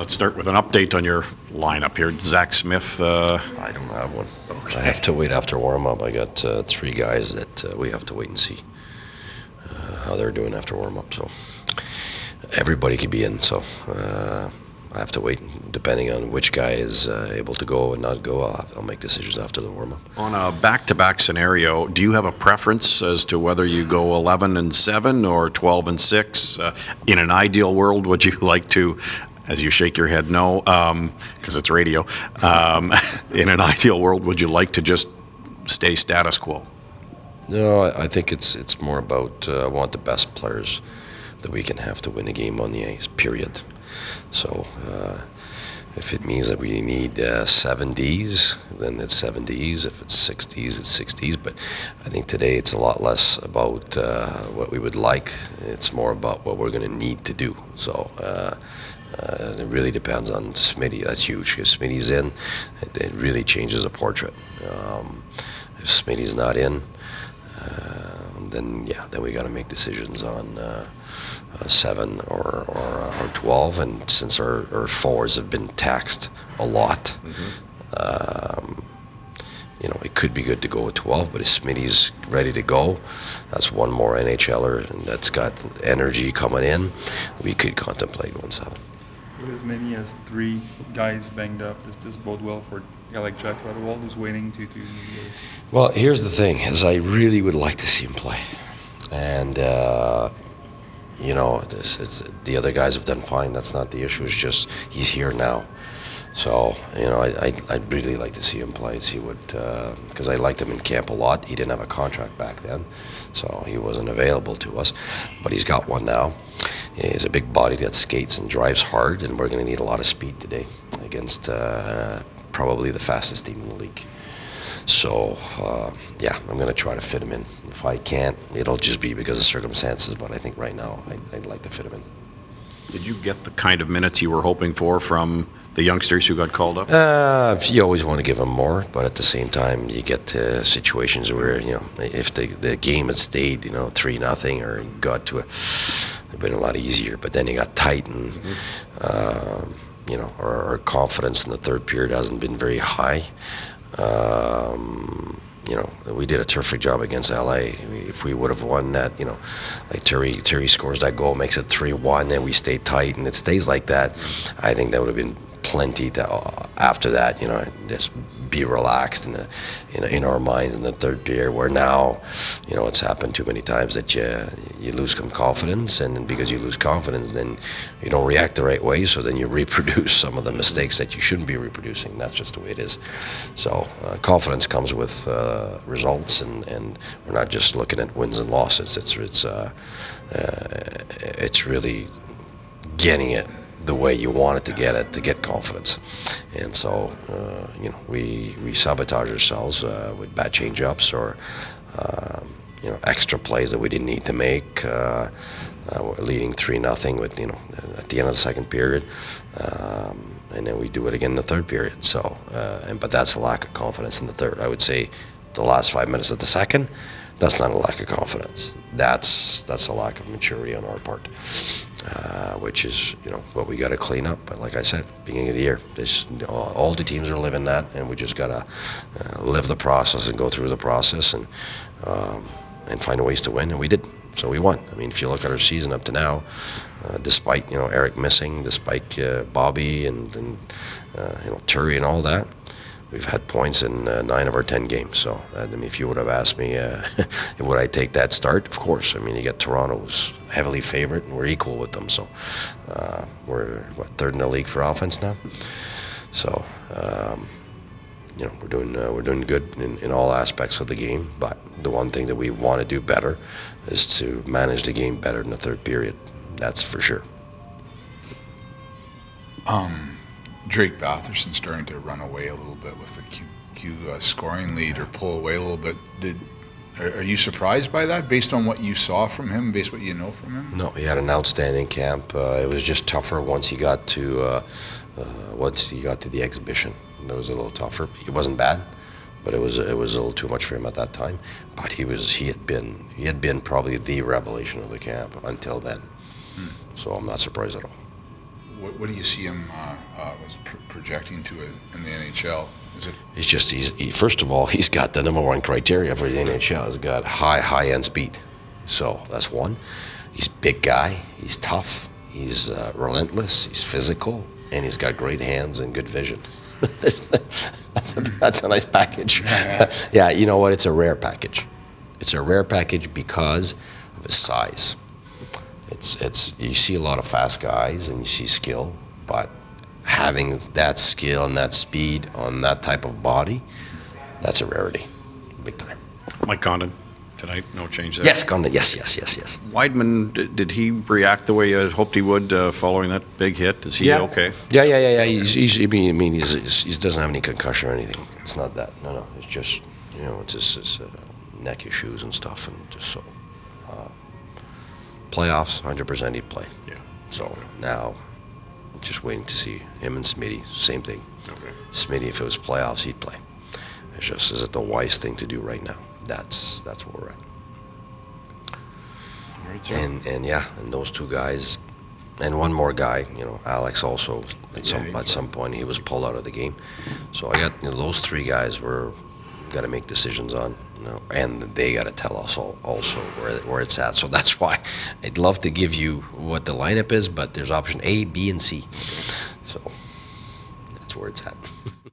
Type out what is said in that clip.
Let's start with an update on your lineup here. Zach Smith. I don't have one. Okay. I have to wait after warm-up. I got 3 guys that we have to wait and see how they're doing after warm-up. So everybody could be in. So I have to wait. Depending on which guy is able to go and not go, I'll make decisions after the warm-up. On a back-to-back scenario, do you have a preference as to whether you go 11-7 or 12-6? In an ideal world, would you like to, as you shake your head no, because it's radio, in an ideal world, would you like to just stay status quo? No, I think it's more about I want the best players that we can have to win a game on the ice, period. So if it means that we need 7 Ds, then it's 7 Ds. If it's 6 Ds, it's 6 Ds. But I think today it's a lot less about what we would like. It's more about what we're going to need to do. So it really depends on Smitty. That's huge. If Smitty's in, it really changes the portrait. If Smitty's not in, then we got to make decisions on 7 or 12. And since our forwards have been taxed a lot, it could be good to go with 12. But if Smitty's ready to go, that's one more NHLer and that's got energy coming in. We could contemplate going 7. With as many as 3 guys banged up, does this bode well for a guy like Jack Rodwald who's waiting to Well, here's the thing, is I really would like to see him play. And, the other guys have done fine. That's not the issue. It's just he's here now. So, I'd really like to see him play, see what, because I liked him in camp a lot. He didn't have a contract back then, so he wasn't available to us. But he's got one now. He's a big body that skates and drives hard, and we're going to need a lot of speed today against probably the fastest team in the league. So, I'm going to try to fit him in. If I can't, it'll just be because of circumstances, but I think right now I'd like to fit him in. Did you get the kind of minutes you were hoping for from the youngsters who got called up? You always want to give them more, but at the same time, you get to situations where, if the game had stayed, 3-0 or got to it'd been a lot easier, but then it got tight and, our confidence in the third period hasn't been very high. We did a terrific job against LA. If we would have won that, like Terry scores that goal, makes it 3-1, and we stay tight, and it stays like that, I think that would have been plenty to, after that, just be relaxed in our minds in the third period, where now, it's happened too many times that you lose some confidence, and because you lose confidence, then you don't react the right way, so then you reproduce some of the mistakes that you shouldn't be reproducing. That's just the way it is. So confidence comes with results, and we're not just looking at wins and losses. It's really getting it the way you want it to get confidence. And so, we sabotage ourselves with bad change-ups or, extra plays that we didn't need to make. We're leading 3-0 with, at the end of the second period. And then we do it again in the third period. So, but that's a lack of confidence in the third. I would say the last 5 minutes of the second, that's not a lack of confidence. That's a lack of maturity on our part, which is what we got to clean up. But like I said, beginning of the year, all the teams are living that, and we just got to live the process and go through the process and find ways to win, and we did. So we won. I mean, if you look at our season up to now, despite Eric missing, despite Bobby and Turry and all that, we've had points in 9 of our 10 games. So, if you would have asked me, would I take that start? Of course. I mean, you got Toronto's heavily favored, and we're equal with them. So, we're third in the league for offense now. So, we're doing good in all aspects of the game. But the one thing that we want to do better is to manage the game better in the third period. That's for sure. Drake Batherson starting to run away a little bit with the Q scoring lead, or pull away a little bit. Are you surprised by that, based on what you saw from him, based on what you know from him? No, he had an outstanding camp. It was just tougher once he got to the exhibition. It was a little tougher. He wasn't bad, but it was a little too much for him at that time. But he had been probably the revelation of the camp until then. So I'm not surprised at all. what do you see him projecting to in the NHL? Is it? He's just first of all, he's got the #1 criteria for the NHL. He's got high end speed, so that's one. He's a big guy. He's tough. He's relentless. He's physical, and he's got great hands and good vision. that's a nice package. Yeah, you know what? It's a rare package. It's a rare package because of his size. It's you see a lot of fast guys and you see skill, but having that skill and that speed on that type of body, that's a rarity, big time. Mike Condon tonight, no change there. Yes, Condon. Yes. Weidman, did he react the way you had hoped he would following that big hit? Is he okay? Yeah. He doesn't have any concussion or anything. It's not that. No. It's just it's just his neck issues and stuff, and just so. Playoffs, 100% he'd play. Yeah. So now, just waiting to see him and Smitty. Same thing. Okay. Smitty, if it was playoffs, he'd play. It's just, is it the wise thing to do right now? That's where we're at. All right, sir. And those two guys, and one more guy. Alex also at some point he was pulled out of the game. So I got those three guys we're got to make decisions on. And they got to tell us also where it's at. So that's why I'd love to give you what the lineup is, but there's option A, B, and C. So that's where it's at.